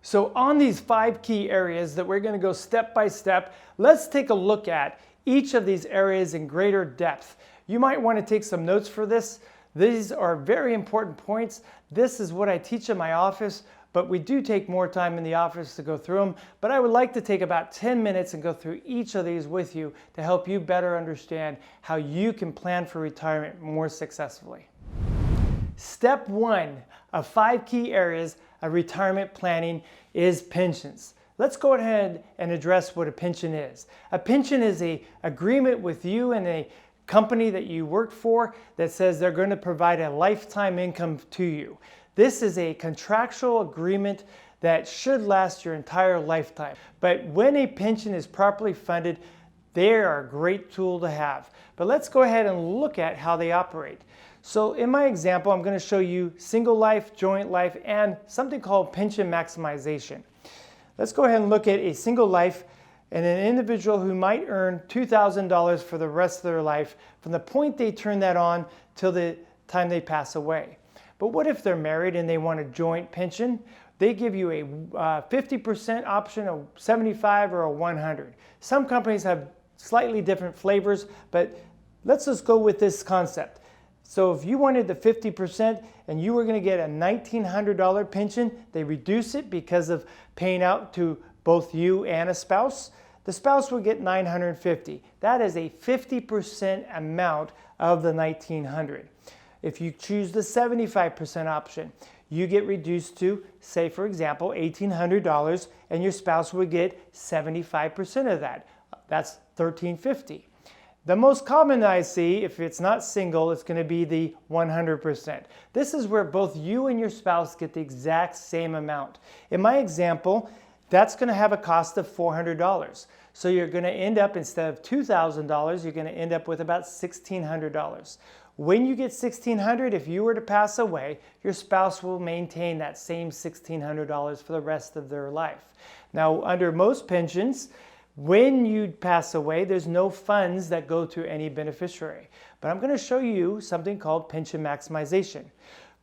So on these 5 key areas that we're going to go step by step, let's take a look at each of these areas in greater depth. You might want to take some notes for this. These are very important points. This is what I teach in my office, but we do take more time in the office to go through them. But I would like to take about 10 minutes and go through each of these with you to help you better understand how you can plan for retirement more successfully. Step 1 of 5 key areas of retirement planning is pensions. Let's go ahead and address what a pension is. A pension is an agreement with you and a company that you work for that says they're going to provide a lifetime income to you. This is a contractual agreement that should last your entire lifetime. But when a pension is properly funded, they are a great tool to have. But let's go ahead and look at how they operate. So in my example, I'm going to show you single life, joint life, and something called pension maximization. Let's go ahead and look at a single life and an individual who might earn $2,000 for the rest of their life from the point they turn that on till the time they pass away. But what if they're married and they want a joint pension? They give you a 50% option, a 75 or a 100. Some companies have slightly different flavors, but let's just go with this concept. So if you wanted the 50% and you were going to get a $1,900 pension, they reduce it because of paying out to both you and a spouse. The spouse would get $950. That is a 50% amount of the $1,900. If you choose the 75% option, you get reduced to, say for example, $1,800, and your spouse would get 75% of that. That's $1,350. The most common I see, if it's not single, it's going to be the 100%. This is where both you and your spouse get the exact same amount. In my example, that's going to have a cost of $400. So you're going to end up, instead of $2,000, you're going to end up with about $1,600. When you get $1,600, if you were to pass away, your spouse will maintain that same $1,600 for the rest of their life. Now, under most pensions, when you pass away, there's no funds that go to any beneficiary. But I'm going to show you something called pension maximization.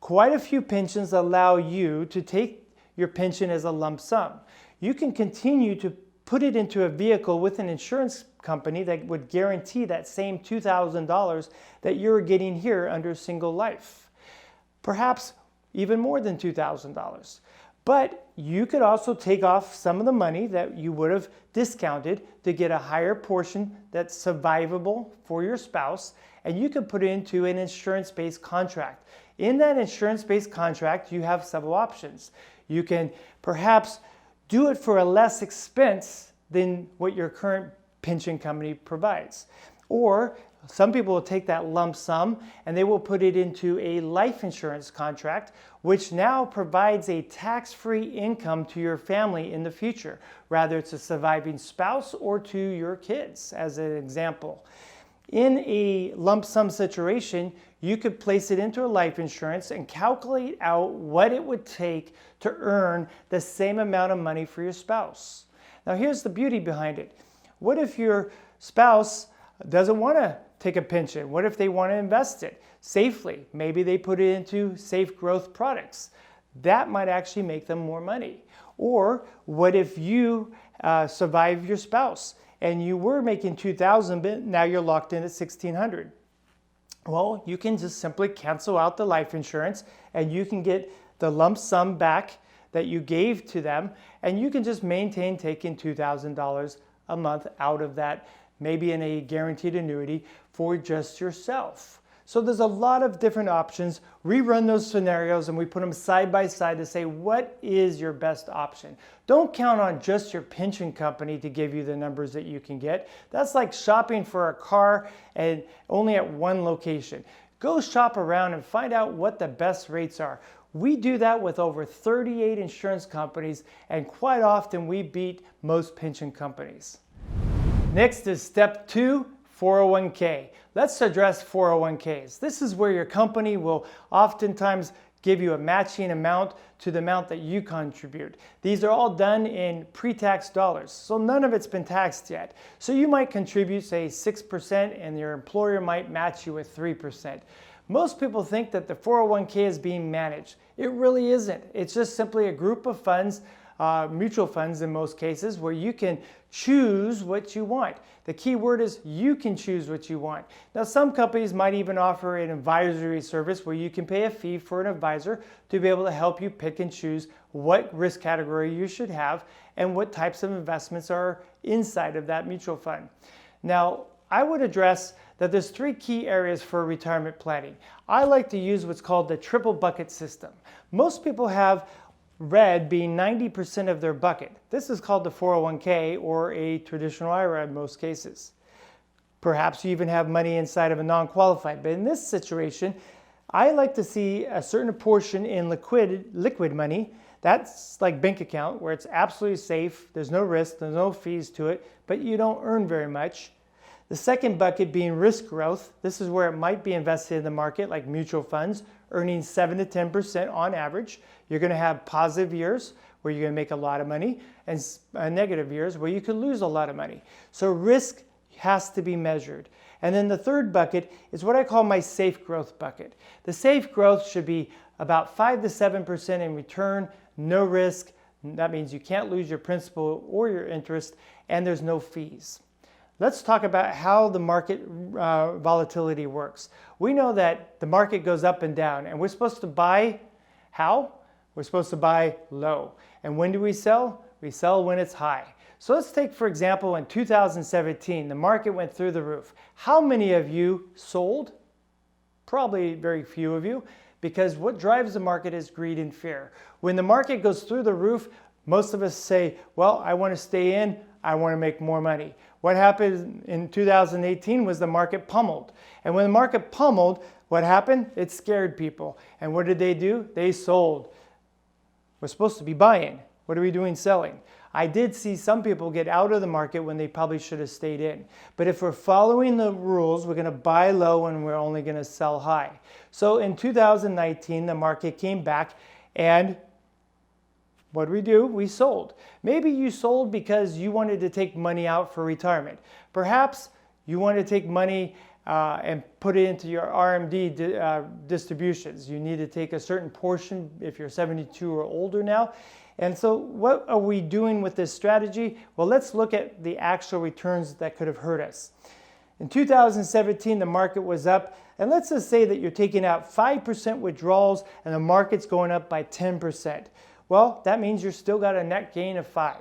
Quite a few pensions allow you to take your pension as a lump sum. You can continue to put it into a vehicle with an insurance company that would guarantee that same $2,000 that you're getting here under single life. Perhaps even more than $2,000. But you could also take off some of the money that you would have discounted to get a higher portion that's survivable for your spouse, and you can put it into an insurance-based contract. In that insurance-based contract, you have several options. You can perhaps do it for a less expense than what your current pension company provides. Or some people will take that lump sum and they will put it into a life insurance contract, which now provides a tax-free income to your family in the future, whether it's a surviving spouse or to your kids, as an example. In a lump sum situation, you could place it into a life insurance and calculate out what it would take to earn the same amount of money for your spouse. Now here's the beauty behind it. What if your spouse doesn't want to take a pension? What if they want to invest it safely? Maybe they put it into safe growth products. That might actually make them more money. Or what if you survive your spouse and you were making $2,000, but now you're locked in at $1,600? Well, you can just simply cancel out the life insurance and you can get the lump sum back that you gave to them, and you can just maintain taking $2,000 a month out of that, maybe in a guaranteed annuity for just yourself. So there's a lot of different options. We run those scenarios and we put them side by side to say, what is your best option? Don't count on just your pension company to give you the numbers that you can get. That's like shopping for a car and only at one location. Go shop around and find out what the best rates are. We do that with over 38 insurance companies, and quite often we beat most pension companies. Next is step 2, 401k. Let's address 401ks. This is where your company will oftentimes give you a matching amount to the amount that you contribute. These are all done in pre-tax dollars, so none of it's been taxed yet. So you might contribute, say, 6%, and your employer might match you with 3%. Most people think that the 401k is being managed. It really isn't. It's just simply a group of funds mutual funds in most cases, where you can choose what you want. The key word is you can choose what you want. Now, some companies might even offer an advisory service where you can pay a fee for an advisor to be able to help you pick and choose what risk category you should have and what types of investments are inside of that mutual fund. Now, I would address that there's 3 key areas for retirement planning. I like to use what's called the triple bucket system. Most people have red being 90% of their bucket. This is called the 401k or a traditional IRA in most cases. Perhaps you even have money inside of a non-qualified, but in this situation, I like to see a certain portion in liquid money. That's like bank account where it's absolutely safe, there's no risk, there's no fees to it, but you don't earn very much. The second bucket being risk growth. This is where it might be invested in the market like mutual funds, earning 7 to 10% on average. You're going to have positive years where you're going to make a lot of money and negative years where you could lose a lot of money. So risk has to be measured. And then the third bucket is what I call my safe growth bucket. The safe growth should be about 5 to 7% in return, no risk. That means you can't lose your principal or your interest, and there's no fees. Let's talk about how the market volatility works. We know that the market goes up and down, and we're supposed to buy how? We're supposed to buy low. And when do we sell? We sell when it's high. So let's take, for example, in 2017, the market went through the roof. How many of you sold? Probably very few of you, because what drives the market is greed and fear. When the market goes through the roof, most of us say, well, I want to stay in, I want to make more money. What happened in 2018 was the market pummeled. And when the market pummeled, what happened? It scared people. And what did they do? They sold. We're supposed to be buying. What are we doing selling? I did see some people get out of the market when they probably should have stayed in. But if we're following the rules, we're going to buy low and we're only going to sell high. So in 2019, the market came back, and what do? We sold. Maybe you sold because you wanted to take money out for retirement. Perhaps you wanted to take money and put it into your RMD distributions. You need to take a certain portion if you're 72 or older now. And so what are we doing with this strategy? Well, let's look at the actual returns that could have hurt us. In 2017, the market was up, and let's just say that you're taking out 5% withdrawals and the market's going up by 10%. Well, that means you're still got a net gain of 5.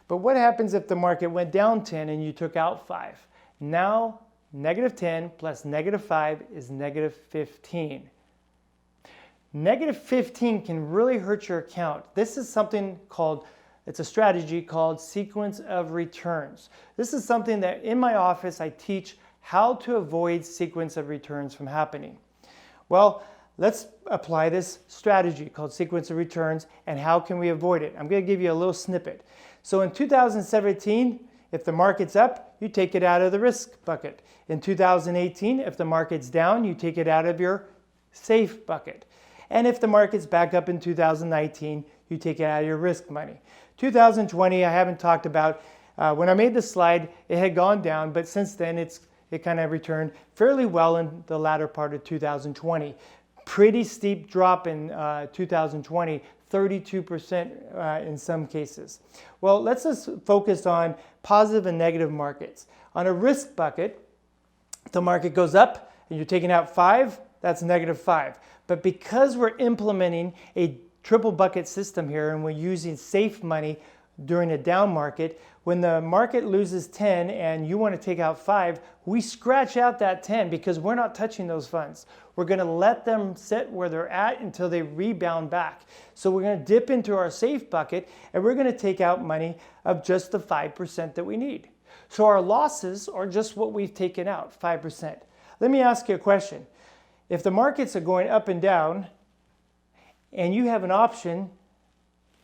But what happens if the market went down 10 and you took out 5? Now, negative 10 plus negative 5 is negative 15. Negative 15 can really hurt your account. This is something called, it's a strategy called sequence of returns. This is something that in my office I teach how to avoid sequence of returns from happening. Well, let's apply this strategy called sequence of returns, and how can we avoid it? I'm going to give you a little snippet. So in 2017, if the market's up, you take it out of the risk bucket. In 2018, if the market's down, you take it out of your safe bucket. And if the market's back up in 2019, you take it out of your risk money. 2020, I haven't talked about. When I made this slide, it had gone down, but since then it kind of returned fairly well in the latter part of 2020. Pretty steep drop in 2020, 32% in some cases. Well, let's just focus on positive and negative markets. On a risk bucket, if the market goes up and you're taking out 5, that's negative 5. But because we're implementing a triple bucket system here and we're using safe money during a down market, when the market loses 10 and you want to take out 5, we scratch out that 10 because we're not touching those funds. We're going to let them sit where they're at until they rebound back. So we're going to dip into our safe bucket and we're going to take out money of just the 5% that we need. So our losses are just what we've taken out, 5%. Let me ask you a question. If the markets are going up and down and you have an option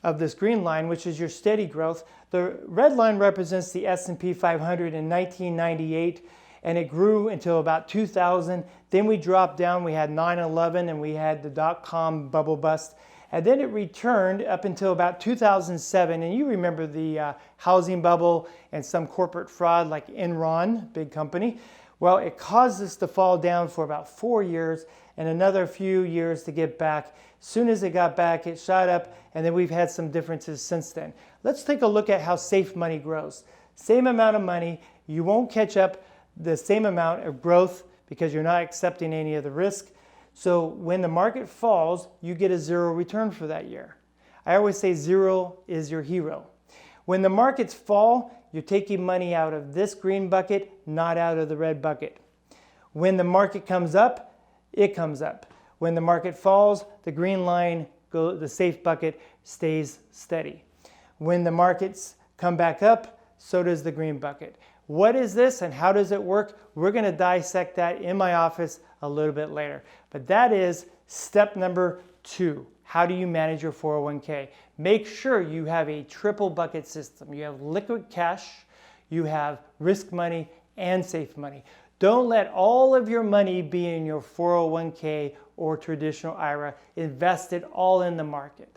of this green line, which is your steady growth, the red line represents the S&P 500 in 1998, and it grew until about 2000. Then we dropped down, we had 9/11 and we had the dot-com bubble bust. And then it returned up until about 2007. And you remember the housing bubble and some corporate fraud like Enron, big company. Well, it caused us to fall down for about 4 years and another few years to get back. As soon as it got back, it shot up, and then we've had some differences since then. Let's take a look at how safe money grows. Same amount of money, you won't catch up the same amount of growth because you're not accepting any of the risk. So when the market falls, you get a zero return for that year. I always say zero is your hero. When the markets fall, you're taking money out of this green bucket, not out of the red bucket. When the market comes up, it comes up. When the market falls, the green line, the safe bucket, stays steady. When the markets come back up, so does the green bucket. What is this and how does it work? We're going to dissect that in my office a little bit later. But that is step number 2. How do you manage your 401k? Make sure you have a triple bucket system. You have liquid cash, you have risk money, and safe money. Don't let all of your money be in your 401k or traditional IRA. Invest it all in the market.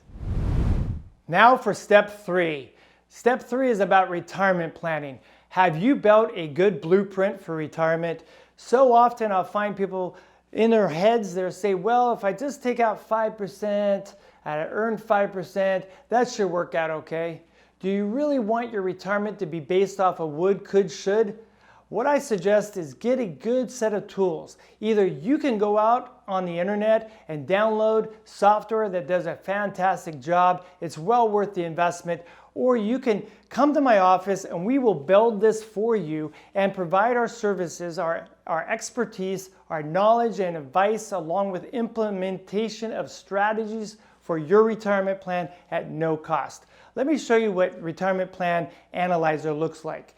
Now for step 3. Step 3 is about retirement planning. Have you built a good blueprint for retirement? So often I'll find people in their heads, they'll say, well, if I just take out 5%, I earn 5%, that should work out okay. Do you really want your retirement to be based off of would, could, should? What I suggest is get a good set of tools. Either you can go out on the internet and download software that does a fantastic job, it's well worth the investment, or you can come to my office and we will build this for you and provide our services, our expertise, our knowledge and advice, along with implementation of strategies for your retirement plan at no cost. Let me show you what Retirement Plan Analyzer looks like.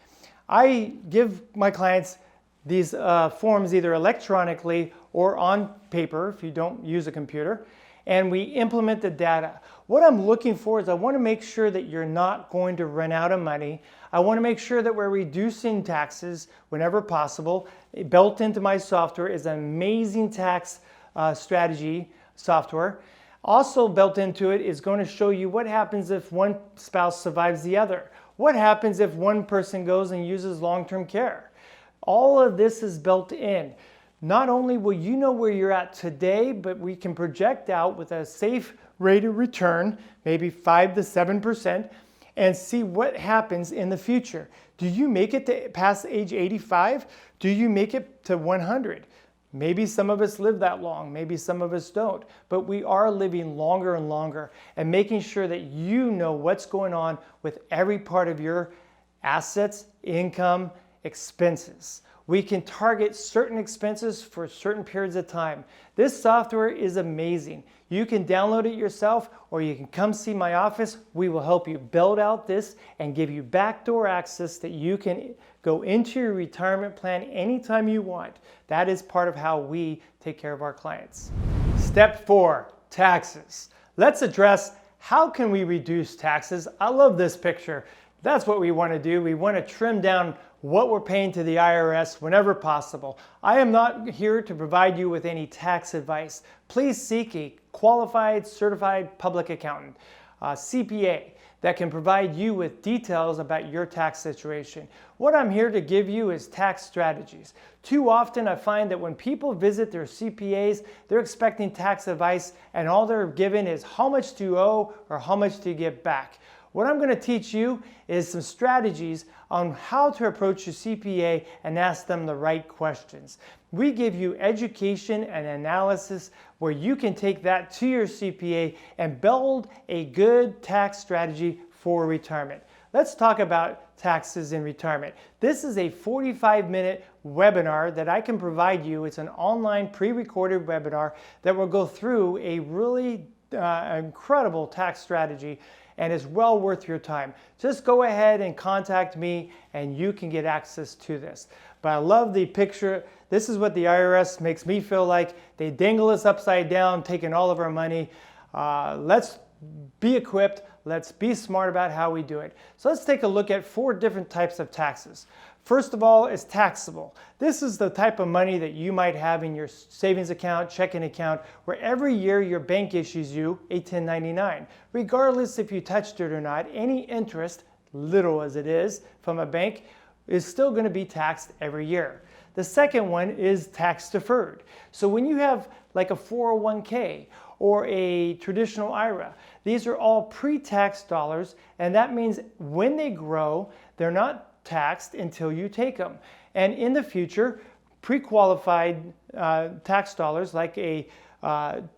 I give my clients these forms either electronically or on paper if you don't use a computer, and we implement the data. What I'm looking for is I want to make sure that you're not going to run out of money. I want to make sure that we're reducing taxes whenever possible. Built into my software is an amazing tax strategy software. Also built into it is going to show you what happens if one spouse survives the other. What happens if one person goes and uses long-term care? All of this is built in. Not only will you know where you're at today, but we can project out with a safe rate of return, maybe 5 to 7%, and see what happens in the future. Do you make it to past age 85? Do you make it to 100? Maybe some of us live that long, maybe some of us don't, but we are living longer and longer and making sure that you know what's going on with every part of your assets, income, expenses. We can target certain expenses for certain periods of time. This software is amazing. You can download it yourself or you can come see my office. We will help you build out this and give you backdoor access that you can go into your retirement plan anytime you want. That is part of how we take care of our clients. Step 4, taxes. Let's address how can we reduce taxes. I love this picture. That's what we want to do. We want to trim down what we're paying to the IRS whenever possible. I am not here to provide you with any tax advice. Please seek a qualified, certified public accountant, CPA, that can provide you with details about your tax situation. What I'm here to give you is tax strategies. Too often I find that when people visit their CPAs, they're expecting tax advice and all they're given is how much do you owe or how much do you get back. What I'm going to teach you is some strategies on how to approach your CPA and ask them the right questions. We give you education and analysis where you can take that to your CPA and build a good tax strategy for retirement. Let's talk about taxes in retirement. This is a 45-minute webinar that I can provide you. It's an online pre-recorded webinar that will go through a really incredible tax strategy, and it's well worth your time. Just go ahead and contact me and you can get access to this. But I love the picture. This is what the IRS makes me feel like. They dangle us upside down, taking all of our money. Let's be equipped. Let's be smart about how we do it. So let's take a look at 4 different types of taxes. First of all is taxable. This is the type of money that you might have in your savings account, checking account, where every year your bank issues you a 1099. Regardless if you touched it or not, any interest, little as it is, from a bank is still going to be taxed every year. The second one is tax deferred. So when you have like a 401k or a traditional IRA, these are all pre-tax dollars, and that means when they grow, they're not taxed until you take them. And in the future, pre-qualified tax dollars like a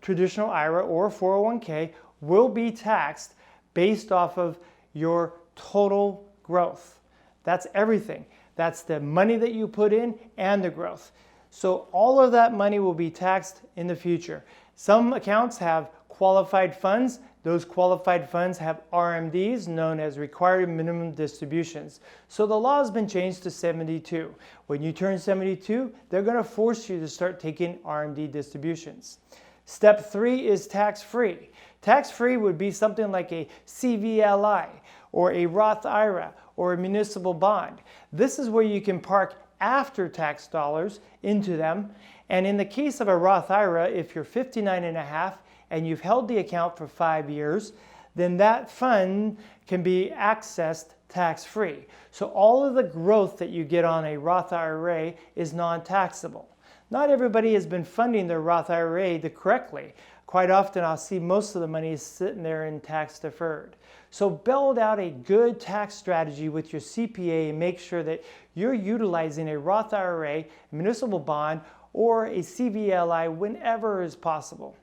traditional IRA or 401k will be taxed based off of your total growth. That's everything. That's the money that you put in and the growth. So all of that money will be taxed in the future. Some accounts have qualified funds. Those qualified funds have RMDs, known as required minimum distributions. So the law has been changed to 72. When you turn 72, they're going to force you to start taking RMD distributions. Step 3 is tax-free. Tax-free would be something like a CVLI or a Roth IRA or a municipal bond. This is where you can park after-tax dollars into them. And in the case of a Roth IRA, if you're 59 and a half and you've held the account for 5 years, then that fund can be accessed tax-free. So all of the growth that you get on a Roth IRA is non-taxable. Not everybody has been funding their Roth IRA correctly. Quite often I'll see most of the money is sitting there in tax deferred. So build out a good tax strategy with your CPA and make sure that you're utilizing a Roth IRA, a municipal bond, or a CVLI whenever is possible.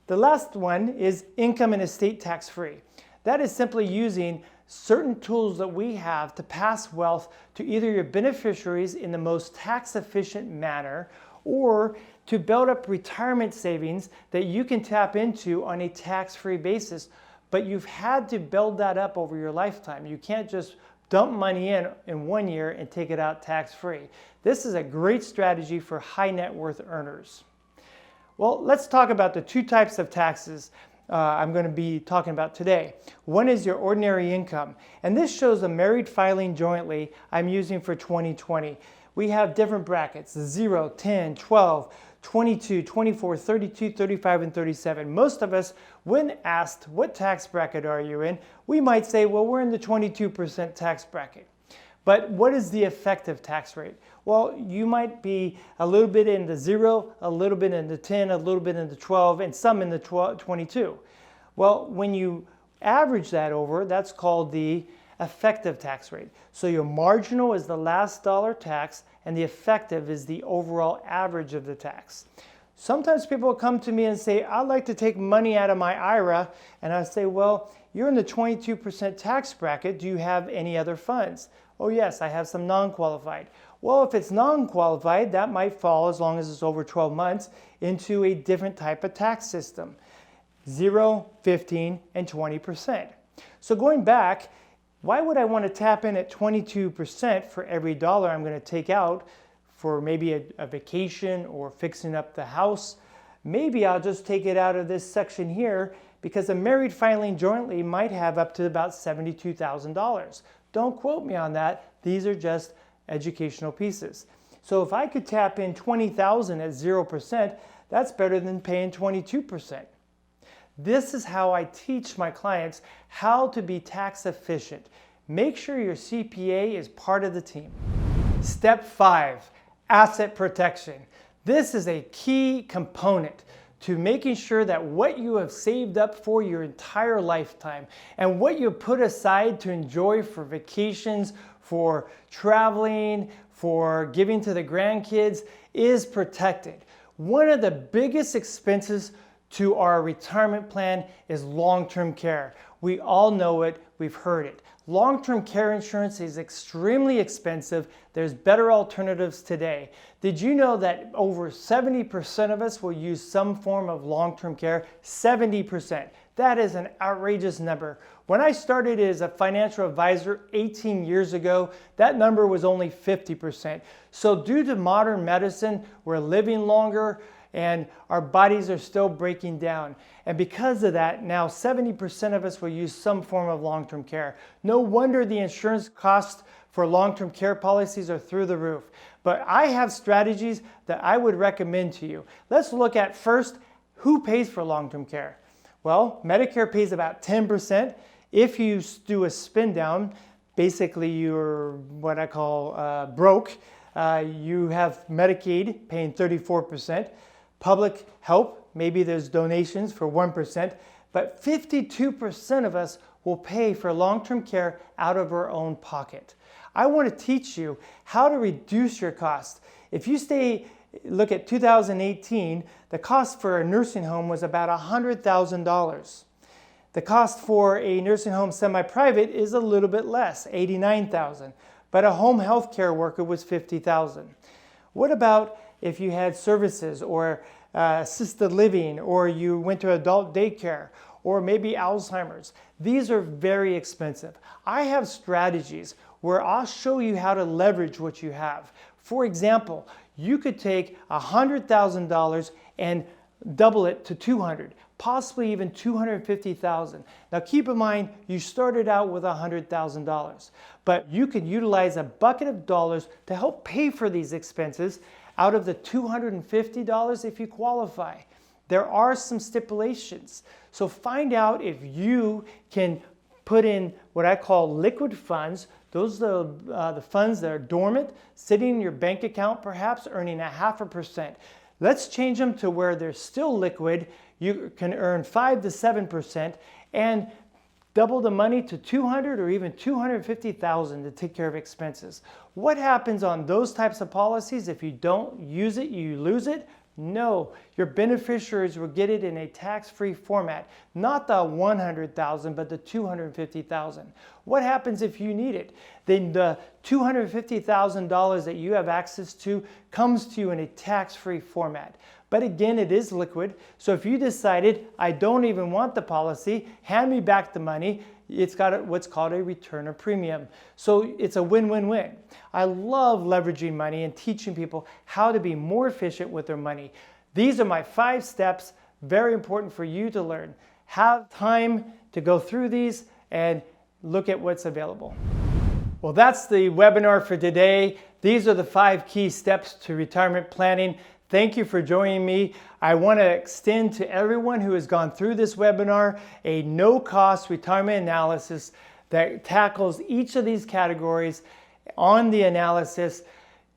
The last one is income and estate tax free. That is simply using certain tools that we have to pass wealth to either your beneficiaries in the most tax efficient manner or to build up retirement savings that you can tap into on a tax-free basis. But you've had to build that up over your lifetime. You can't just dump money in 1 year and take it out tax-free. This is a great strategy for high net worth earners. Well, let's talk about the two types of taxes I'm going to be talking about today. One is your ordinary income, and this shows a married filing jointly I'm using for 2020. We have different brackets, 0, 10, 12, 22, 24, 32, 35, and 37. Most of us, when asked, what tax bracket are you in? We might say, well, we're in the 22% tax bracket. But what is the effective tax rate? Well, you might be a little bit in the 0, a little bit in the 10, a little bit in the 12, and some in the 22. Well, when you average that over, that's called the effective tax rate. So your marginal is the last dollar tax, and the effective is the overall average of the tax. Sometimes people come to me and say, I'd like to take money out of my IRA, and I say, well, you're in the 22% tax bracket. Do you have any other funds? Oh yes, I have some non-qualified. Well, if it's non-qualified, that might fall, as long as it's over 12 months, into a different type of tax system. 0, 15, and 20%. So going back, why would I want to tap in at 22% for every dollar I'm going to take out for maybe a vacation or fixing up the house? Maybe I'll just take it out of this section here, because a married filing jointly might have up to about $72,000. Don't quote me on that. These are just educational pieces. So if I could tap in $20,000 at 0%, that's better than paying 22%. This is how I teach my clients how to be tax efficient. Make sure your CPA is part of the team. Step 5, asset protection. This is a key component to making sure that what you have saved up for your entire lifetime and what you put aside to enjoy for vacations, for traveling, for giving to the grandkids is protected. One of the biggest expenses to our retirement plan is long-term care. We all know it, we've heard it. Long-term care insurance is extremely expensive. There's better alternatives today. Did you know that over 70% of us will use some form of long-term care? 70%. That is an outrageous number. When I started as a financial advisor 18 years ago, that number was only 50%. So due to modern medicine, we're living longer, and our bodies are still breaking down. And because of that, now 70% of us will use some form of long-term care. No wonder the insurance costs for long-term care policies are through the roof. But I have strategies that I would recommend to you. Let's look at first, who pays for long-term care? Well, Medicare pays about 10%. If you do a spin down, basically you're what I call broke. You have Medicaid paying 34%, public help, maybe there's donations for 1%, but 52% of us will pay for long-term care out of our own pocket. I want to teach you how to reduce your cost. If you look at 2018, the cost for a nursing home was about $100,000. The cost for a nursing home semi-private is a little bit less, $89,000, but a home health care worker was $50,000. What about if you had services or assisted living, or you went to adult daycare, or maybe Alzheimer's? These are very expensive. I have strategies where I'll show you how to leverage what you have. For example, you could take $100,000 and double it to $200,000, possibly even $250,000. Now keep in mind, you started out with $100,000, but you could utilize a bucket of dollars to help pay for these expenses out of the $250 if you qualify. There are some stipulations. So find out if you can put in what I call liquid funds. Those are the funds that are dormant, sitting in your bank account, perhaps earning 0.5%. Let's change them to where they're still liquid. You can earn 5 to 7% and double the money to $200,000 or even $250,000 to take care of expenses. What happens on those types of policies? If you don't use it, you lose it? No, your beneficiaries will get it in a tax-free format, not the $100,000, but the $250,000. What happens if you need it? Then the $250,000 that you have access to comes to you in a tax-free format. But again, it is liquid. So if you decided, I don't even want the policy, hand me back the money, it's got what's called a return of premium. So it's a win-win-win. I love leveraging money and teaching people how to be more efficient with their money. These are my 5 steps, very important for you to learn. Have time to go through these and look at what's available. Well, that's the webinar for today. These are the 5 key steps to retirement planning. Thank you for joining me. I want to extend to everyone who has gone through this webinar a no-cost retirement analysis that tackles each of these categories. On the analysis,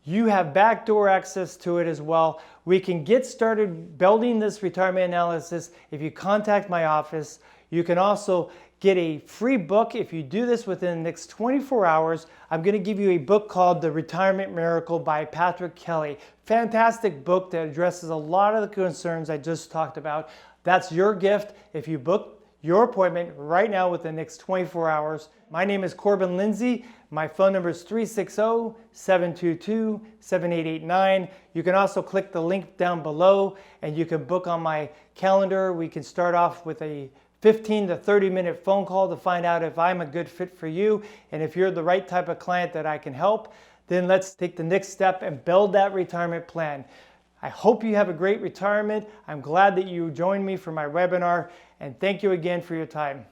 you have backdoor access to it as well. We can get started building this retirement analysis if you contact my office. You can also get a free book if you do this within the next 24 hours. I'm going to give you a book called The Retirement Miracle by Patrick Kelly. Fantastic book that addresses a lot of the concerns I just talked about. That's your gift if you book your appointment right now within the next 24 hours. My name is Corbin Lindsey. My phone number is 360-722-7889. You can also click the link down below and you can book on my calendar. We can start off with a 15 to 30 minute phone call to find out if I'm a good fit for you, and if you're the right type of client that I can help. Then let's take the next step and build that retirement plan. I hope you have a great retirement. I'm glad that you joined me for my webinar, and thank you again for your time.